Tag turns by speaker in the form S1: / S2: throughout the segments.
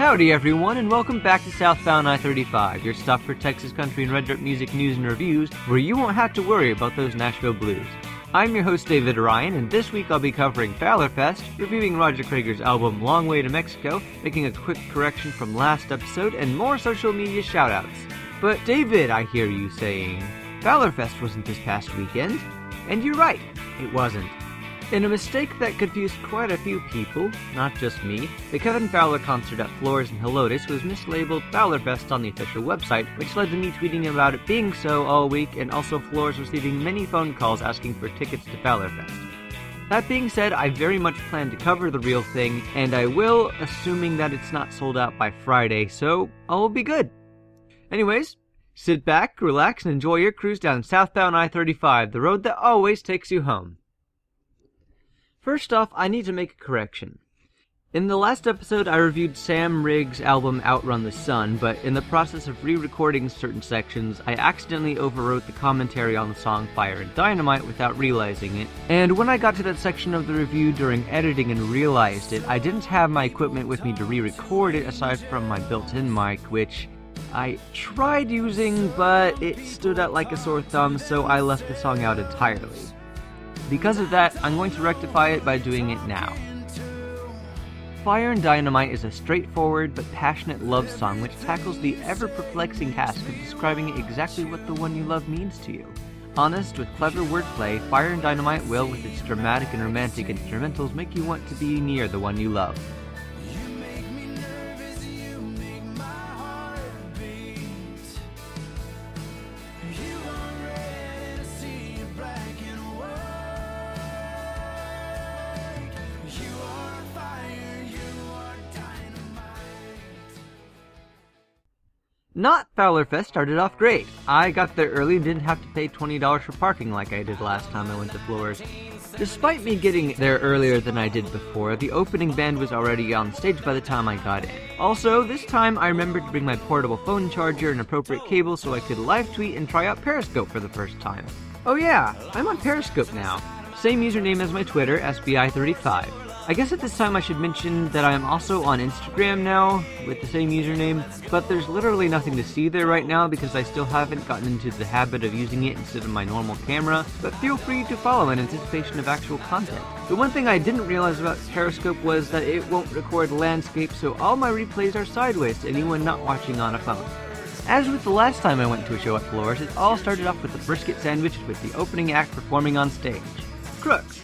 S1: Howdy everyone, and welcome back to Southbound I-35, your stop for Texas country and red dirt music news and reviews, where you won't have to worry about those Nashville blues. I'm your host David Ryan, and this week I'll be covering Fowler Fest, reviewing Roger Creager's album Long Way to Mexico, making a quick correction from last episode, and more social media shoutouts. But David, I hear you saying, Fowler Fest wasn't this past weekend. And you're right, it wasn't. In a mistake that confused quite a few people, not just me, the Kevin Fowler concert at Flores and Helotes was mislabeled Fowler Fest on the official website, which led to me tweeting about it being so all week, and also Flores receiving many phone calls asking for tickets to Fowler Fest. That being said, I very much plan to cover the real thing, and I will, assuming that it's not sold out by Friday, so I'll be good. Anyways, sit back, relax, and enjoy your cruise down Southbound I-35, the road that always takes you home. First off, I need to make a correction. In the last episode, I reviewed Sam Riggs' album Outrun the Sun, but in the process of re-recording certain sections, I accidentally overwrote the commentary on the song Fire and Dynamite without realizing it, and when I got to that section of the review during editing and realized it, I didn't have my equipment with me to re-record it aside from my built-in mic, which I tried using, but it stood out like a sore thumb, so I left the song out entirely. Because of that, I'm going to rectify it by doing it now. Fire and Dynamite is a straightforward but passionate love song which tackles the ever-perplexing task of describing exactly what the one you love means to you. Honest, with clever wordplay, Fire and Dynamite will, with its dramatic and romantic instrumentals, make you want to be near the one you love. Not Fowler Fest started off great. I got there early and didn't have to pay $20 for parking like I did last time I went to Flores. Despite me getting there earlier than I did before, the opening band was already on stage by the time I got in. Also, this time I remembered to bring my portable phone charger and appropriate cable so I could live tweet and try out Periscope for the first time. Oh yeah, I'm on Periscope now. Same username as my Twitter, SBI35. I guess at this time I should mention that I am also on Instagram now, with the same username, but there's literally nothing to see there right now because I still haven't gotten into the habit of using it instead of my normal camera, but feel free to follow in anticipation of actual content. The one thing I didn't realize about Periscope was that it won't record landscape, so all my replays are sideways to anyone not watching on a phone. As with the last time I went to a show at Flores, it all started off with a brisket sandwich with the opening act performing on stage. Crooks.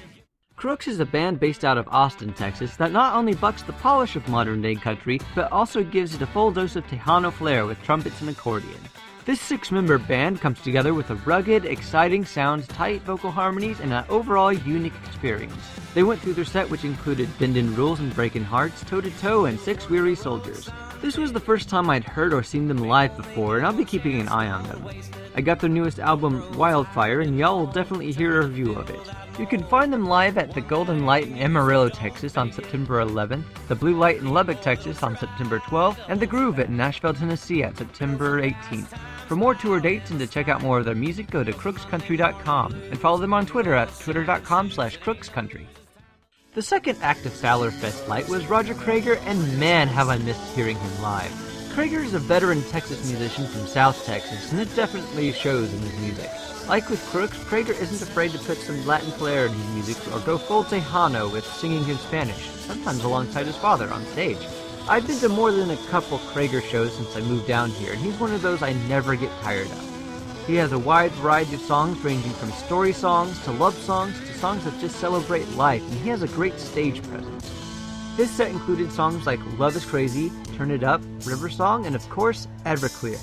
S1: Crooks is a band based out of Austin, Texas that not only bucks the polish of modern-day country, but also gives it a full dose of Tejano flair with trumpets and accordion. This 6-member band comes together with a rugged, exciting sound, tight vocal harmonies, and an overall unique experience. They went through their set which included Bendin' Rules and Breakin' Hearts, Toe to Toe, and 6 Weary Soldiers. This was the first time I'd heard or seen them live before, and I'll be keeping an eye on them. I got their newest album, Wildfire, and y'all will definitely hear a review of it. You can find them live at the Golden Light in Amarillo, Texas on September 11th, the Blue Light in Lubbock, Texas on September 12th, and the Groove at Nashville, Tennessee at September 18th. For more tour dates and to check out more of their music, go to crookscountry.com and follow them on Twitter at twitter.com/crookscountry. The second act of Fowler Fest Light was Roger Creager, and man have I missed hearing him live. Creager is a veteran Texas musician from South Texas, and it definitely shows in his music. Like with Crooks, Creager isn't afraid to put some Latin flair in his music or go full Tejano with singing in Spanish, sometimes alongside his father on stage. I've been to more than a couple Creager shows since I moved down here, and he's one of those I never get tired of. He has a wide variety of songs ranging from story songs to love songs to songs that just celebrate life, and he has a great stage presence. His set included songs like Love is Crazy, Turn It Up, River Song, and of course, Everclear.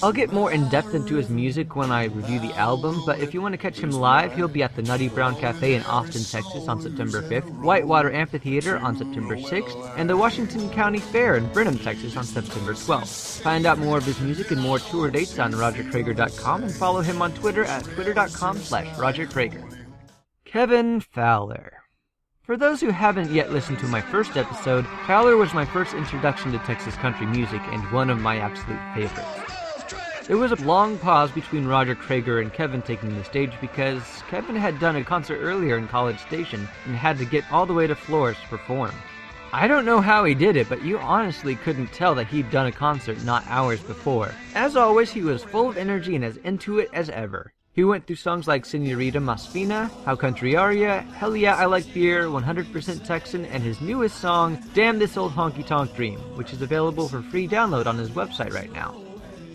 S1: I'll get more in-depth into his music when I review the album, but if you want to catch him live, he'll be at the Nutty Brown Cafe in Austin, Texas on September 5th, Whitewater Amphitheater on September 6th, and the Washington County Fair in Brenham, Texas on September 12th. Find out more of his music and more tour dates on rogercreager.com and follow him on Twitter at twitter.com/rogercreager. Kevin Fowler. For those who haven't yet listened to my first episode, Fowler was my first introduction to Texas country music and one of my absolute favorites. There was a long pause between Roger Creager and Kevin taking the stage because Kevin had done a concert earlier in College Station and had to get all the way to Flores to perform. I don't know how he did it, but you honestly couldn't tell that he'd done a concert not hours before. As always, he was full of energy and as into it as ever. He went through songs like Senorita Mas Fina, How Country Are Ya, Hell Yeah I Like Beer, 100% Texan, and his newest song, Damn This Old Honky Tonk Dream, which is available for free download on his website right now.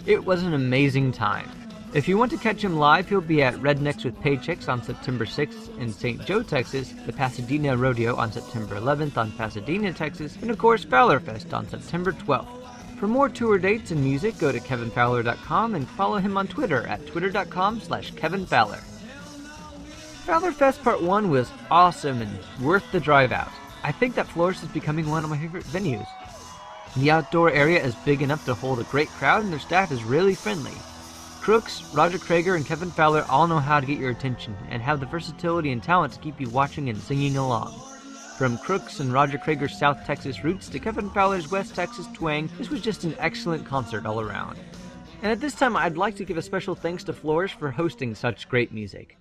S1: It was an amazing time. If you want to catch him live, he'll be at Rednecks with Paychecks on September 6th in St. Joe, Texas, the Pasadena Rodeo on September 11th on Pasadena, Texas, and of course Fowler Fest on September 12th. For more tour dates and music, go to kevinfowler.com and follow him on Twitter at twitter.com/kevinfowler. Fowler Fest Part 1 was awesome and worth the drive out. I think that Flores is becoming one of my favorite venues. The outdoor area is big enough to hold a great crowd and their staff is really friendly. Crooks, Roger Creager, and Kevin Fowler all know how to get your attention and have the versatility and talent to keep you watching and singing along. From Crooks and Roger Creager's South Texas roots to Kevin Fowler's West Texas twang, this was just an excellent concert all around. And at this time, I'd like to give a special thanks to Flores for hosting such great music.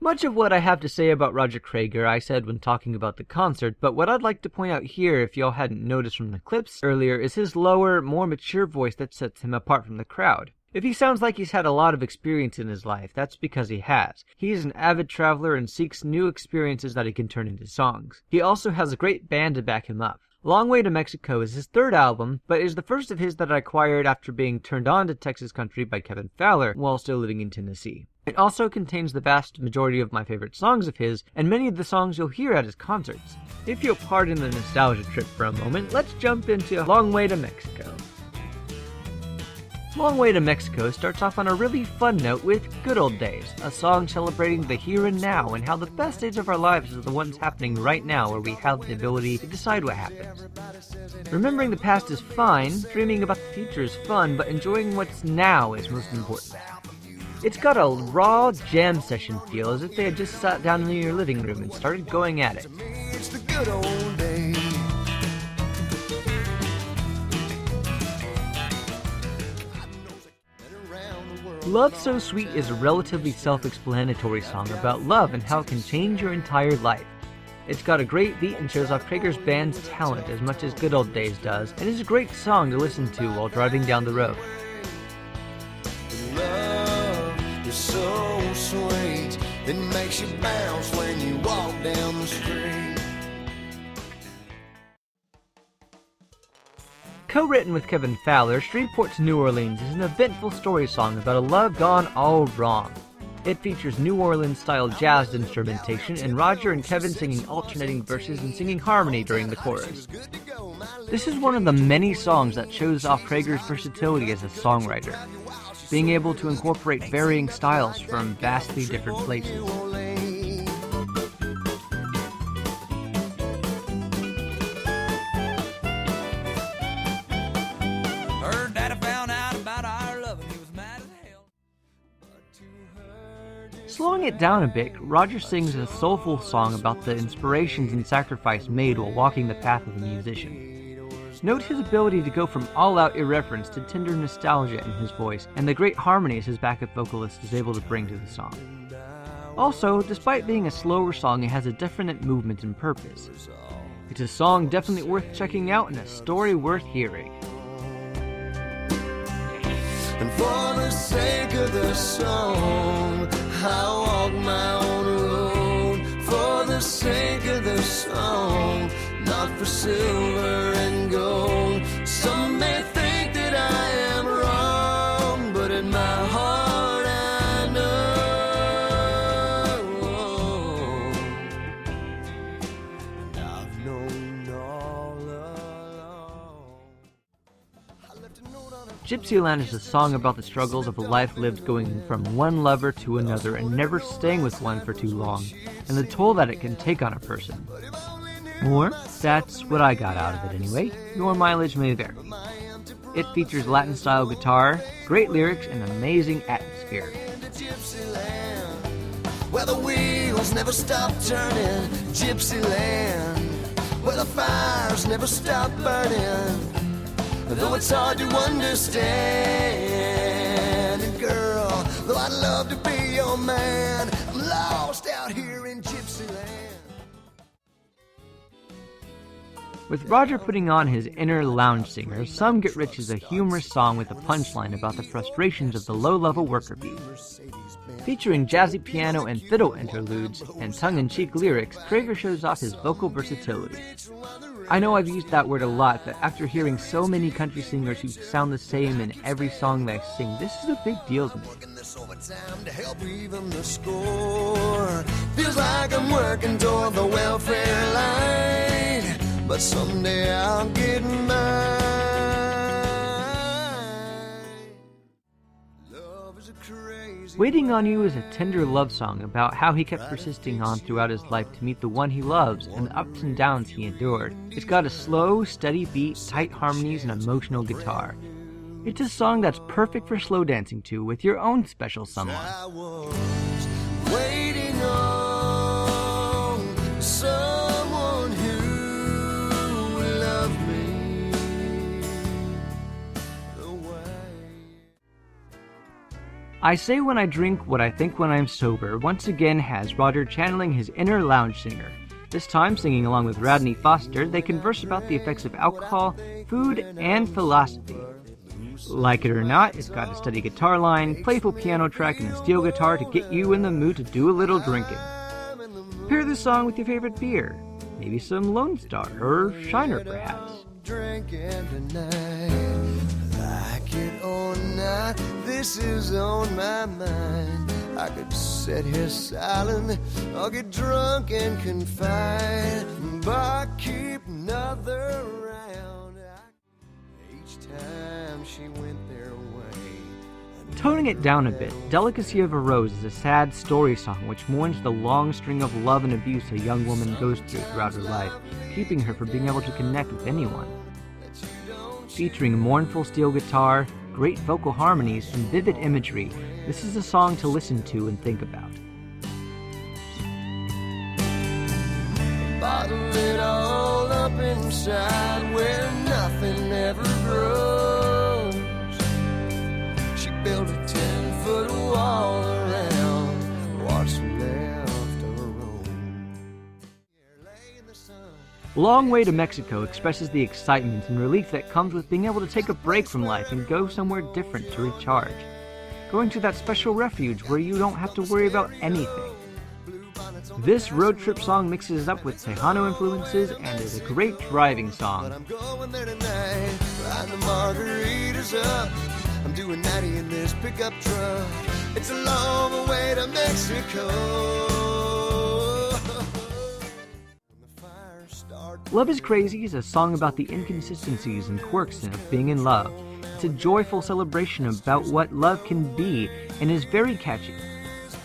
S1: Much of what I have to say about Roger Creager I said when talking about the concert, but what I'd like to point out here, if y'all hadn't noticed from the clips earlier, is his lower, more mature voice that sets him apart from the crowd. If he sounds like he's had a lot of experience in his life, that's because he has. He is an avid traveler and seeks new experiences that he can turn into songs. He also has a great band to back him up. Long Way to Mexico is his third album, but is the first of his that I acquired after being turned on to Texas country by Kevin Fowler while still living in Tennessee. It also contains the vast majority of my favorite songs of his, and many of the songs you'll hear at his concerts. If you'll pardon the nostalgia trip for a moment, let's jump into Long Way to Mexico. Long Way to Mexico starts off on a really fun note with Good Old Days, a song celebrating the here and now and how the best days of our lives are the ones happening right now where we have the ability to decide what happens. Remembering the past is fine, dreaming about the future is fun, but enjoying what's now is most important. It's got a raw jam session feel as if they had just sat down in your living room and started going at it.
S2: It's the good old days.
S1: Love So Sweet is a relatively self-explanatory song about love and how it can change your entire life. It's got a great beat and shows off Creager's band's talent as much as Good Old Days does, and is a great song to listen to while driving down the road.
S2: Love is so sweet, it makes you bounce when you walk down the street.
S1: Co-written with Kevin Fowler, Shreveport to New Orleans is an eventful story song about a love gone all wrong. It features New Orleans-style jazz instrumentation and Roger and Kevin singing alternating verses and singing harmony during the chorus. This is one of the many songs that shows off Creager's versatility as a songwriter, being able to incorporate varying styles from vastly different places. Slowing it down a bit, Roger sings a soulful song about the inspirations and sacrifice made while walking the path of a musician. Note his ability to go from all-out irreverence to tender nostalgia in his voice, and the great harmonies his backup vocalist is able to bring to the song. Also, despite being a slower song, it has a definite movement and purpose. It's a song definitely worth checking out and a story worth hearing.
S2: And for the sake of the song, I walk my own road. For the sake of the song, not for silver and gold. Some may think that I am wrong, but in my heart I know. And I've known all along. I left a note on a
S1: Gypsy Lounge is a song about the struggles of a life lived going from one lover to another and never staying with one for too long, and the toll that it can take on a person. Or, that's what I got out of it anyway. Your mileage may vary. It features Latin-style guitar, great lyrics, and amazing atmosphere.
S2: Gypsy Land, where the wheels never stop turning. Gypsy Land, where the fires never stop burning. Though it's hard to understand, and girl, though I'd love to be your man, I'm lost out here in Gypsy Land.
S1: With Roger putting on his inner lounge singer, Some Get Rich is a humorous song with a punchline about the frustrations of the low-level worker bee. Featuring jazzy piano and fiddle interludes and tongue-in-cheek lyrics, Creager shows off his vocal versatility. I know I've used that word a lot, but after hearing so many country singers who sound the same in every song they sing, this is a big deal to me.
S2: Feels like I'm working toward the welfare line, but someday I'll get mine. Love is a crazy.
S1: Waiting on You is a tender love song about how he kept persisting on throughout his life to meet the one he loves and the ups and downs he endured. It's got a slow, steady beat, tight harmonies, and emotional guitar. It's a song that's perfect for slow dancing to with your own special someone.
S2: I was waiting on someone who loved me the way.
S1: I Say When I Drink What I Think When I'm Sober once again has Roger channeling his inner lounge singer. This time, singing along with Rodney Foster, they converse about the effects of alcohol, food, and philosophy. Like it or not, it's got a steady guitar line, playful piano track, and a steel guitar to get you in the mood to do a little drinking. Pair this song with your favorite beer, maybe some Lone Star or Shiner perhaps.
S2: Drinking tonight, like it or not, this is on my mind. I could sit here silent or get drunk and confined, but keep another around. Each time she went their way.
S1: Toning it down a bit, Delicacy of a Rose is a sad story song which mourns the long string of love and abuse a young woman goes through throughout her life, keeping her from being able to connect with anyone. Featuring mournful steel guitar, great vocal harmonies, and vivid imagery, this is a song to listen to and think about.
S2: Bottle it all up inside where nothing ever grows. She built a 10-foot wall around what's left of her own.
S1: Long Way to Mexico expresses the excitement and relief that comes with being able to take a break from life and go somewhere different to recharge. Going to that special refuge where you don't have to worry about anything. This road trip song mixes up with Tejano influences and is a great driving song.
S2: I'm going there tonight, riding the margaritas up. I'm doing 90 in this pickup truck. It's a long way to Mexico.
S1: Love is Crazy is a song about the inconsistencies and quirks of being in love. It's a joyful celebration about what love can be and is very catchy.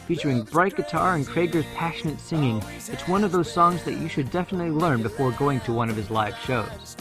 S1: Featuring bright guitar and Creager's passionate singing, it's one of those songs that you should definitely learn before going to one of his live shows.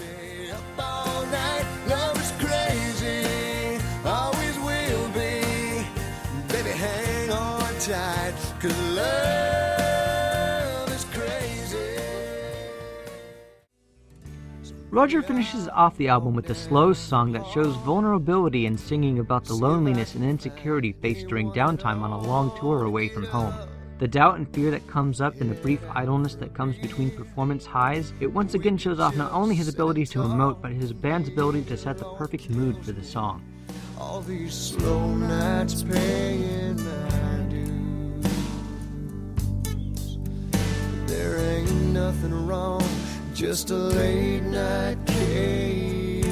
S1: Roger finishes off the album with a slow song that shows vulnerability in singing about the loneliness and insecurity faced during downtime on a long tour away from home. The doubt and fear that comes up in the brief idleness that comes between performance highs, it once again shows off not only his ability to emote, but his band's ability to set the perfect mood for the song.
S2: All these slow nights paying my dues. There ain't nothing wrong, just a late night case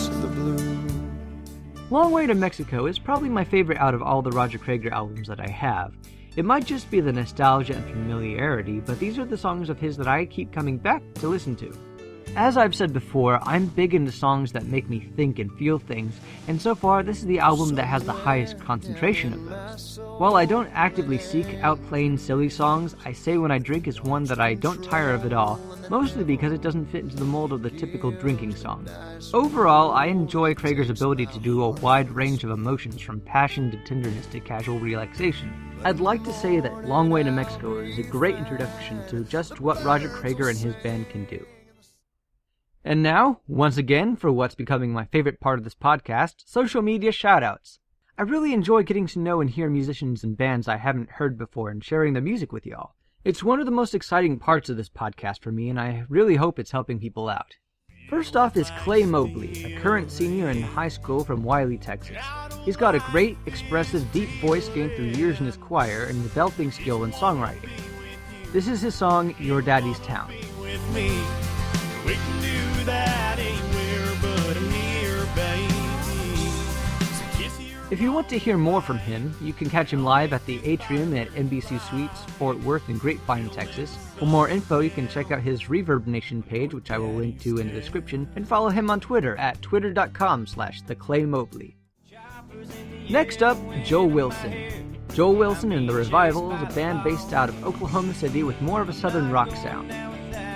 S2: of the blues.
S1: Long Way to Mexico is probably my favorite out of all the Roger Creager albums that I have. It might just be the nostalgia and familiarity, but these are the songs of his that I keep coming back to listen to. As I've said before, I'm big into songs that make me think and feel things, and so far this is the album that has the highest concentration of those. While I don't actively seek out plain silly songs, I Say When I Drink is one that I don't tire of at all, mostly because it doesn't fit into the mold of the typical drinking song. Overall, I enjoy Creager's ability to do a wide range of emotions from passion to tenderness to casual relaxation. I'd like to say that Long Way to Mexico is a great introduction to just what Roger Creager and his band can do. And now, once again, for what's becoming my favorite part of this podcast, social media shoutouts. I really enjoy getting to know and hear musicians and bands I haven't heard before and sharing their music with y'all. It's one of the most exciting parts of this podcast for me, and I really hope it's helping people out. First off is Clay Mobley, a current senior in high school from Wiley, Texas. He's got a great, expressive, deep voice gained through years in his choir and developing skill in songwriting. This is his song, Your Daddy's Town.
S3: With me, we can do that anywhere but here, baby. So kiss your
S1: If you want to hear more from him, you can catch him live at the Atrium at NBC Suites, Fort Worth, and Grapevine, Texas. For more info, you can check out his Reverb Nation page, which I will link to in the description, and follow him on Twitter at twitter.com/theclaymobley. Next up, Joe Wilson. Joe Wilson and the Revival is a band based out of Oklahoma City with more of a southern rock sound.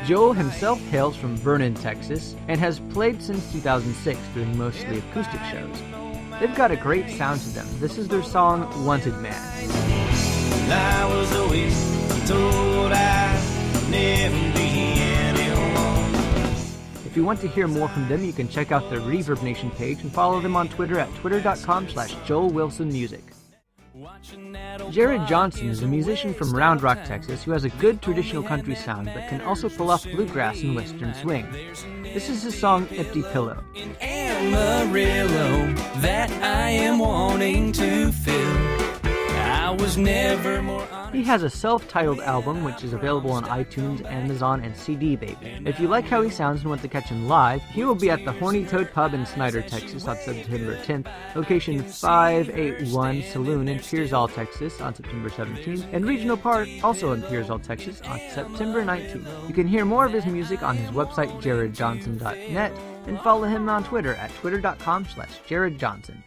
S1: Joe himself hails from Vernon, Texas, and has played since 2006, doing mostly acoustic shows. They've got a great sound to them. This is their song, Wanted Man.
S3: I was always told I'd never be anyone.
S1: If you want to hear more from them, you can check out their Reverb Nation page and follow them on Twitter at twitter.com/JoelWilsonMusic. Jarrod Johnson is a musician from Round Rock, Texas, who has a good traditional country sound but can also pull off bluegrass and western swing. This is his song, Empty Pillow.
S3: Amarillo that I am wanting to fill. I was never more honest.
S1: He has a self-titled album which is available on iTunes, Amazon, and CD Baby. If you like how he sounds and want to catch him live, he will be at the Horny Toad Pub in Snyder, Texas on September 10th, location 581 Saloon in Pearsall, Texas on September 17th, and Regional Park, also in Pearsall, Texas on September 19th. You can hear more of his music on his website jarrodjohnson.net and follow him on Twitter at twitter.com/JarrodJohnson.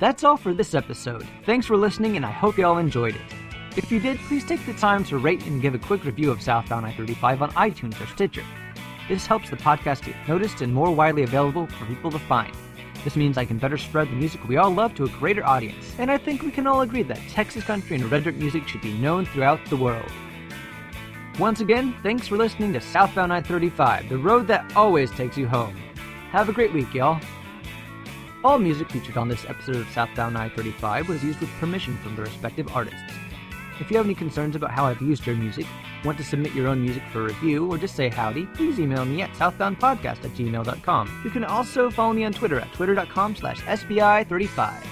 S1: That's all for this episode. Thanks for listening, and I hope you all enjoyed it. If you did, please take the time to rate and give a quick review of Southbound I-35 on iTunes or Stitcher. This helps the podcast get noticed and more widely available for people to find. This means I can better spread the music we all love to a greater audience, and I think we can all agree that Texas country and red dirt music should be known throughout the world. Once again, thanks for listening to Southbound I-35, the road that always takes you home. Have a great week, y'all. All music featured on this episode of Southbound I-35 was used with permission from the respective artists. If you have any concerns about how I've used your music, want to submit your own music for review, or just say howdy, please email me at southboundpodcast@gmail.com. You can also follow me on Twitter at twitter.com/SBI35.